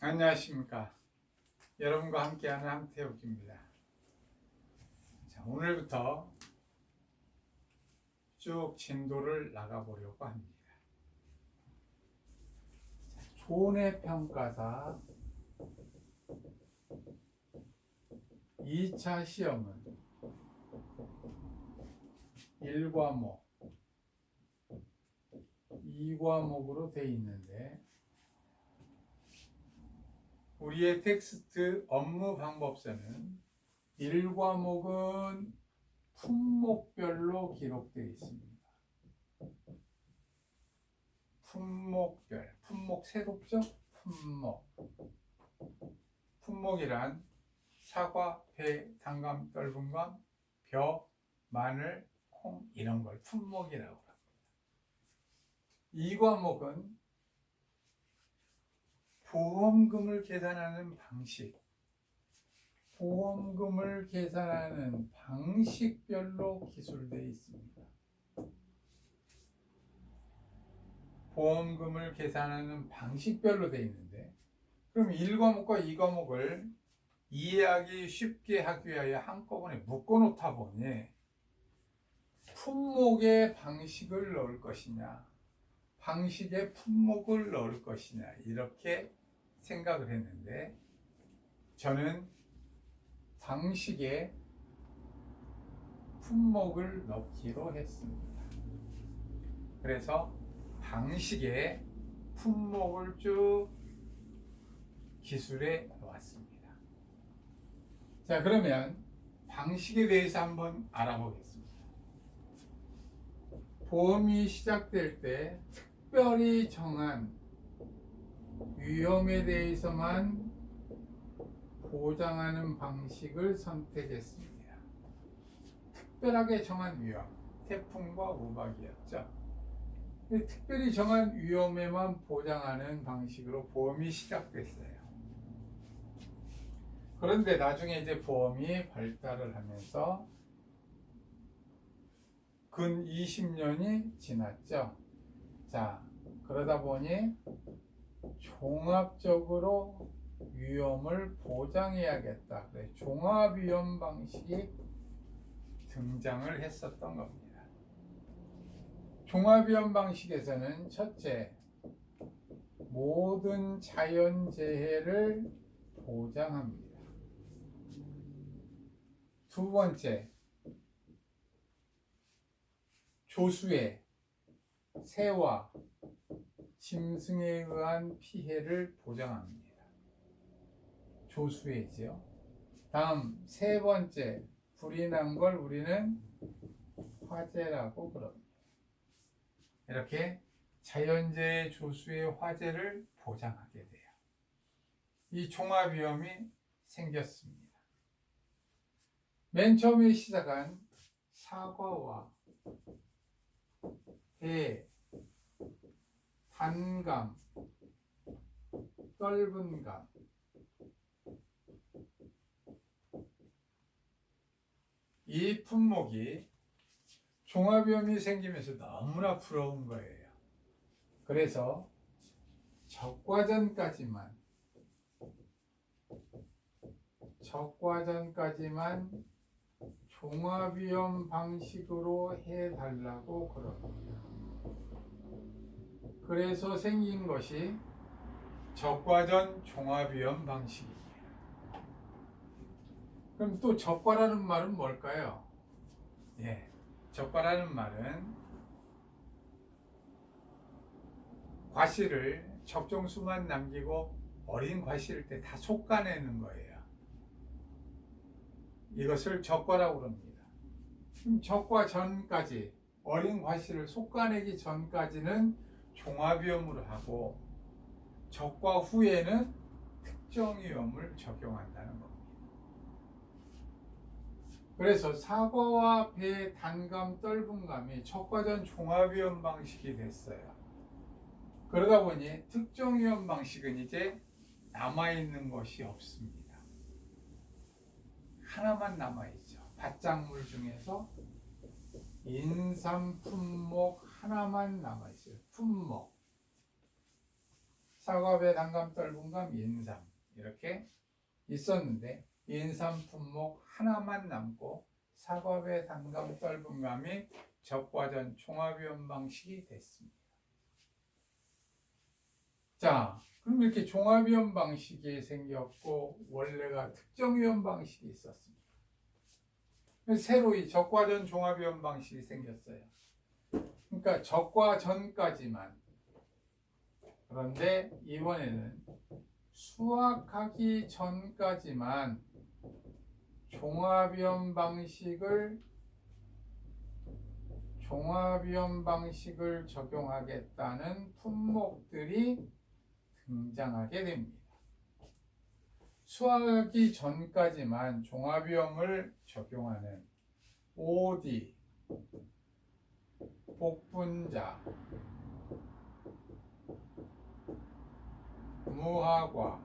안녕하십니까. 여러분과 함께하는 함태욱입니다. 자, 오늘부터 쭉 진도를 나가보려고 합니다. 자, 존해평가사 2차 시험은 1과목, 2과목으로 되어 있는데 우리의 텍스트 업무 방법서는 1과목은 품목별로 기록되어 있습니다. 품목별, 품목 새롭죠? 품목이란 사과, 배, 단감, 떫은감, 벼, 마늘, 콩 이런 걸 품목이라고 합니다. 2과목은 보험금을 계산하는 방식, 보험금을 계산하는 방식별로 기술되어 있습니다. 보험금을 계산하는 방식별로 되어 있는데 그럼 1과목과 2과목을 이해하기 쉽게 하기 위하여 한꺼번에 묶어 놓다 보니 품목의 방식을 넣을 것이냐 방식의 품목을 넣을 것이냐 이렇게 생각을 했는데 저는 방식의 품목을 넣기로 했습니다. 그래서 방식의 품목을 쭉 기술해 놓았습니다. 자, 그러면 방식에 대해서 한번 알아보겠습니다. 보험이 시작될 때 특별히 정한 위험에 대해서만 보장하는 방식을 선택했습니다. 특별하게 정한 위험, 태풍과 우박이었죠. 특별히 정한 위험에만 보장하는 방식으로 보험이 시작됐어요. 그런데 나중에 이제 보험이 발달을 하면서 근 20년이 지났죠. 자, 그러다 보니 종합적으로 위험을 보장해야겠다. 그래서 종합위험 방식이 등장을 했었던 겁니다. 종합위험 방식에서는 첫째, 모든 자연재해를 보장합니다. 두 번째, 조수의 새와 짐승에 의한 피해를 보장합니다. 조수의죠. 다음 세 번째, 불이 난 걸 우리는 화재라고 그럽니다. 이렇게 자연재해, 조수의 화재를 보장하게 돼요. 이 종합위험이 생겼습니다. 맨 처음에 시작한 사과와 배, 단감, 떫은감 이 품목이 종합위험이 생기면서 너무나 부러운 거예요. 그래서 적과전까지만 종합위험 방식으로 해달라고 그럽니다. 그래서 생긴 것이 적과전 종합위험 방식입니다. 그럼 또 적과라는 말은 뭘까요? 적과라는 말은 과실을 적정수만 남기고 어린 과실일 때 다 솎아내는 거예요. 이것을 적과라고 합니다. 그럼 적과 전까지 어린 과실을 솎아내기 전까지는 종합위험으로 하고 적과 후에는 특정위험을 적용한다는 겁니다. 그래서 사과와 배, 단감, 떫은감이 적과전 종합위험 방식이 됐어요. 그러다 보니 특정위험 방식은 이제 남아있는 것이 없습니다. 하나만 남아있죠. 밭작물 중에서 인삼 품목 하나만 남아있어요. 품목. 사과배 단감 떫은감 인삼 이렇게 있었는데 인삼 품목 하나만 남고 사과배 단감 떫은감이 적과전 종합위원 방식이 됐습니다. 자, 그럼 이렇게 종합위원 방식이 생겼고 원래가 특정위원 방식이 있었습니다. 새로 이 적과전 종합위원 방식이 생겼어요. 그러니까 적과전까지만. 그런데 이번에는 수학하기 전까지만 종합위원 방식을 적용하겠다는 품목들이 등장하게 됩니다. 수학하기 전까지만 종합위험을 적용하는 OD, 복분자, 무화과,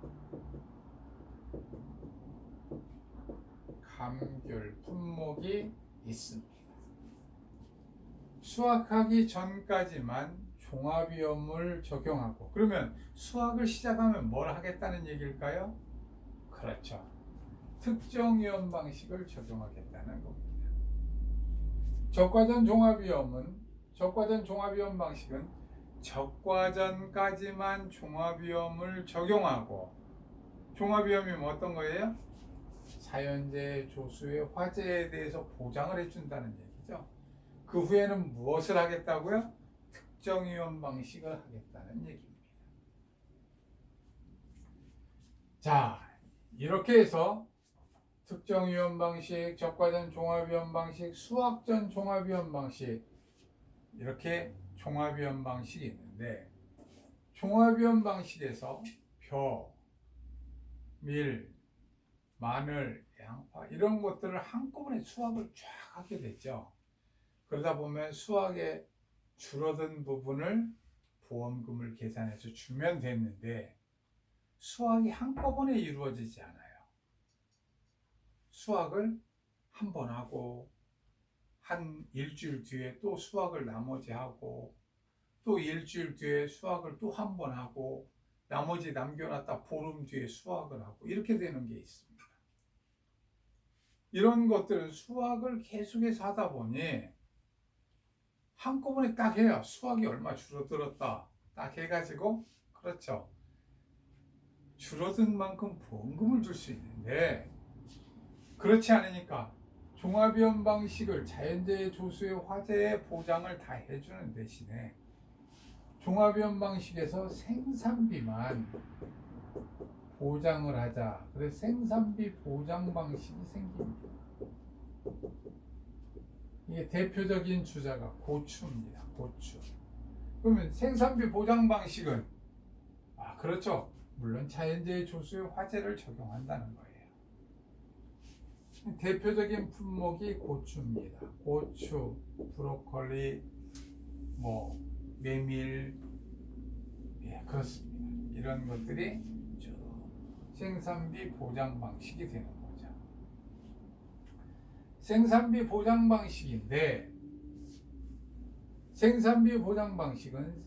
감귤 품목이 있습니다. 수학하기 전까지만 종합위험을 적용하고, 그러면 수학을 시작하면 뭘 하겠다는 얘기일까요? 그렇죠. 특정위험 방식을 적용하겠다는 겁니다. 적과전 종합위험 방식은 적과전까지만 종합위험을 적용하고, 종합위험이 어떤 거예요? 자연재해 조수의 화재에 대해서 보장을 해준다는 얘기죠. 그 후에는 무엇을 하겠다고요? 특정위험 방식을 하겠다는 얘기입니다. 자, 이렇게 해서 특정위험 방식, 적과전 종합위험 방식, 수학전 종합위험 방식 이렇게 종합위험 방식이 있는데 종합위험 방식에서 벼, 밀, 마늘, 양파 이런 것들을 한꺼번에 수학을 쫙 하게 됐죠. 그러다 보면 수학의 줄어든 부분을 보험금을 계산해서 주면 됐는데 수학이 한꺼번에 이루어지지 않아요. 수학을 한 번 하고 한 일주일 뒤에 또 수학을 나머지 하고 또 일주일 뒤에 수학을 또 한 번 하고 나머지 남겨놨다 보름 뒤에 수학을 하고 이렇게 되는 게 있습니다. 이런 것들은 수학을 계속해서 하다 보니 한꺼번에 딱 해야 수학이 얼마 줄어들었다 딱 해가지고 그렇죠. 줄어든 만큼 보험금을 줄 수 있는데 그렇지 않으니까 종합위험 방식을 자연재해 조수의 화재의 보장을 다 해주는 대신에 종합위험 방식에서 생산비만 보장을 하자. 그래서 생산비 보장 방식이 생깁니다. 이게 대표적인 주자가 고추입니다. 고추. 그러면 생산비 보장 방식은 그렇죠. 물론 자연재해 조수의 화재를 적용한다는 거예요. 대표적인 품목이 고추입니다. 고추, 브로콜리, 메밀, 그렇습니다. 이런 것들이 생산비 보장 방식이 되는 거죠. 생산비 보장 방식인데 생산비 보장 방식은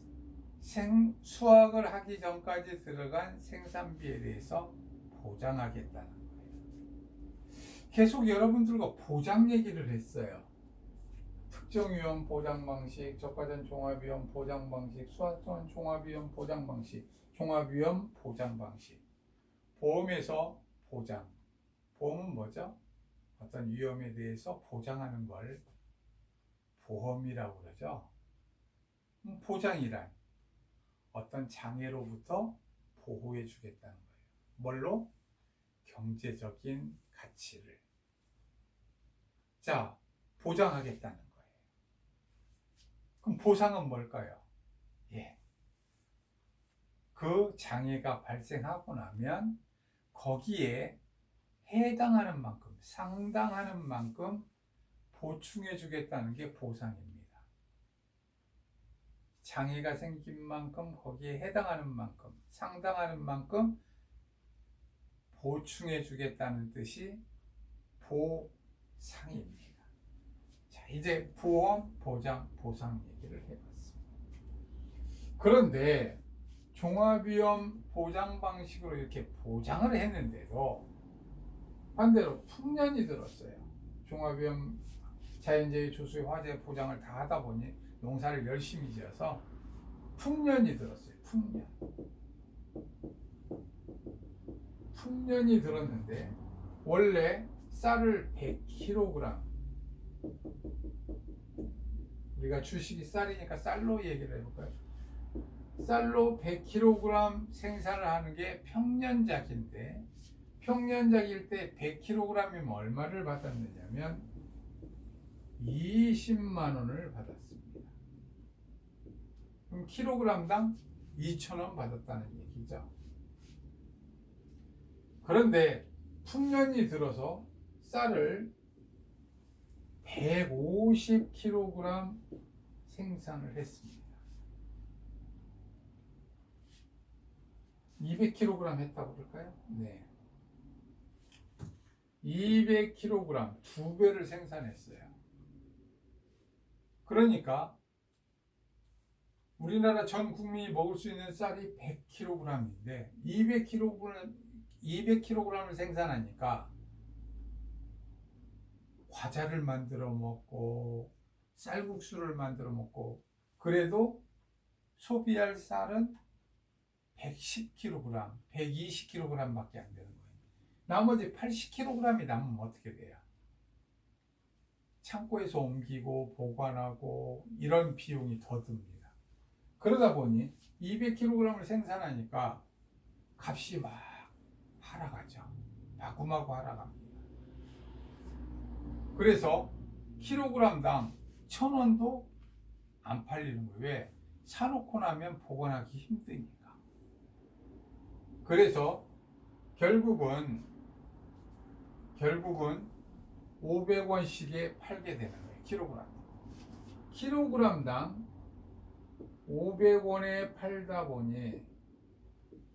수확을 하기 전까지 들어간 생산비에 대해서 보장하겠다는 거예요. 계속 여러분들과 보장 얘기를 했어요. 특정위험 보장 방식, 적과전 종합위험 보장 방식, 수학전 종합위험 보장 방식, 종합위험 보장 방식. 보험에서 보장. 보험은 뭐죠? 어떤 위험에 대해서 보장하는 걸 보험이라고 그러죠. 보장이란 어떤 장애로부터 보호해 주겠다는 거예요. 뭘로? 경제적인 가치를. 자, 보장하겠다는 거예요. 그럼 보상은 뭘까요? 그 장애가 발생하고 나면 거기에 해당하는 만큼, 상당하는 만큼 보충해 주겠다는 게 보상입니다. 장애가 생긴 만큼, 거기에 해당하는 만큼, 상당하는 만큼 보충해 주겠다는 뜻이 보상입니다. 자, 이제 보험, 보장, 보상 얘기를 해봤습니다. 그런데 종합위험 보장 방식으로 이렇게 보장을 했는데도 반대로 풍년이 들었어요. 종합위험 자연재해 조수의 화재 보장을 다 하다 보니 농사를 열심히 지어서 풍년이 들었어요. 풍년이 들었는데 원래 쌀을 100kg, 우리가 주식이 쌀이니까 쌀로 얘기를 해볼까요? 쌀로 100kg 생산을 하는 게 평년작인데, 평년작일 때 100kg이면 얼마를 받았느냐면 20만 원을 받았습니다. 그럼 킬로그램당 2,000원 받았다는 얘기죠. 그런데 풍년이 들어서 쌀을 150kg 생산을 했습니다. 200kg 했다고 그럴까요? 네. 200kg, 2배를 생산했어요. 그러니까 우리나라 전 국민이 먹을 수 있는 쌀이 100kg인데 200kg을 생산하니까 과자를 만들어 먹고 쌀국수를 만들어 먹고, 그래도 소비할 쌀은 110kg, 120kg 밖에 안 되는 거예요. 나머지 80kg이 남으면 어떻게 돼요? 창고에서 옮기고 보관하고 이런 비용이 더 듭니다. 그러다 보니 200kg을 생산하니까 값이 막 하락하죠. 마구마구 하락합니다. 그래서 킬로그램당 1,000원도 안 팔리는 거예요. 왜? 사놓고 나면 보관하기 힘드니까. 그래서 결국은 500원씩에 팔게 되는 거예요. 킬로그램당 500원에 팔다 보니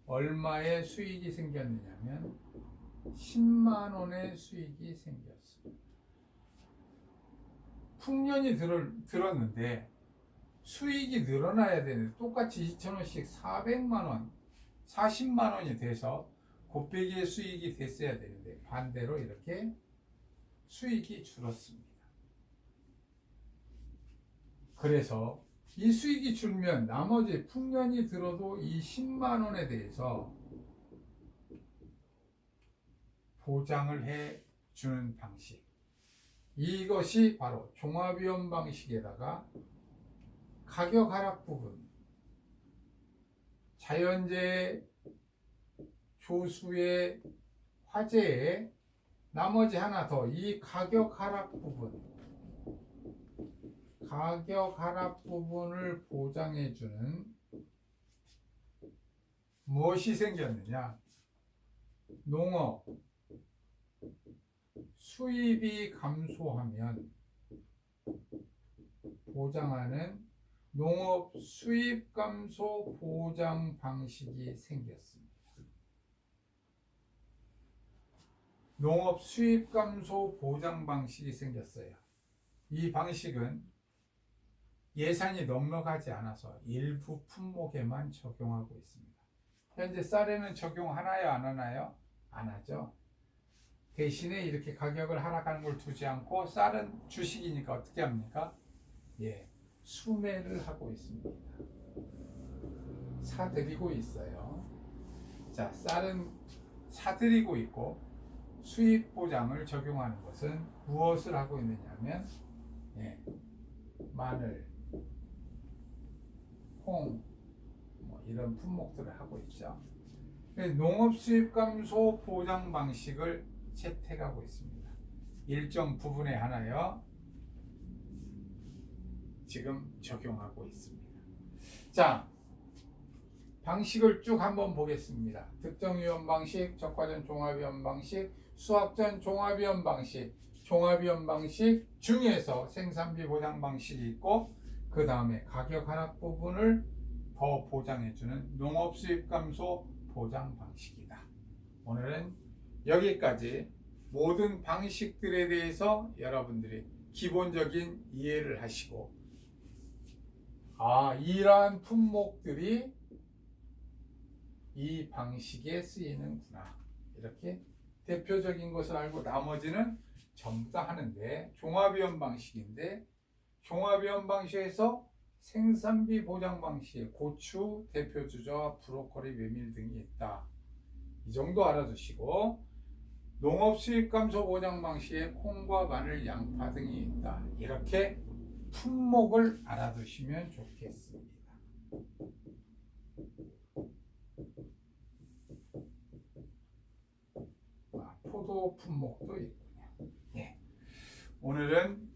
얼마의 수익이 생겼느냐면 10만 원의 수익이 생겼습니다. 풍년이 들었는데 수익이 늘어나야 되는데 똑같이 2,000원씩 400만 원, 40만 원이 돼서 곱빼기의 수익이 됐어야 되는데 반대로 이렇게 수익이 줄었습니다. 그래서 이 수익이 줄면 나머지 풍년이 들어도 이 10만 원에 대해서 보장을 해 주는 방식, 이것이 바로 종합위험 방식에다가 가격 하락 부분, 자연재해 조수의 화재에 나머지 하나 더, 이 가격 하락 부분을 보장해주는 무엇이 생겼느냐? 농업 수입이 감소하면 보장하는 농업 수입 감소 보장 방식이 생겼습니다. 농업 수입 감소 보장 방식이 생겼어요. 이 방식은 예산이 넉넉하지 않아서 일부 품목에만 적용하고 있습니다. 현재 쌀에는 적용하나요? 안 하나요? 안 하죠. 대신에 이렇게 가격을 하락하는 걸 두지 않고 쌀은 주식이니까 어떻게 합니까? 수매를 하고 있습니다. 사들이고 있어요. 자, 쌀은 사들이고 있고 수입 보장을 적용하는 것은 무엇을 하고 있느냐면 마늘, 콩, 이런 품목들을 하고 있죠. 농업 수입 감소 보장 방식을 채택하고 있습니다. 일정 부분에 하나여 지금 적용하고 있습니다. 자, 방식을 쭉 한번 보겠습니다. 특정위험 방식, 적과전 종합위험 방식, 수학전 종합위험 방식, 종합위험 방식 중에서 생산비 보장 방식이 있고, 그 다음에 가격 하락 부분을 더 보장해주는 농업 수입 감소 보장 방식이다. 오늘은 여기까지 모든 방식들에 대해서 여러분들이 기본적인 이해를 하시고, 이러한 품목들이 이 방식에 쓰이는구나. 이렇게 대표적인 것을 알고 나머지는 전부 다 하는데, 종합위원 방식인데, 종합위원 방식에서 생산비 보장 방식에 고추, 대표주자와 브로콜리, 메밀 등이 있다. 이 정도 알아두시고, 농업 수입 감소 보장 방식에 콩과 마늘, 양파 등이 있다. 이렇게 품목을 알아두시면 좋겠습니다. 포도 품목도 있군요. 예. 오늘은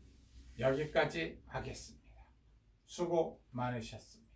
여기까지 하겠습니다. 수고 많으셨습니다.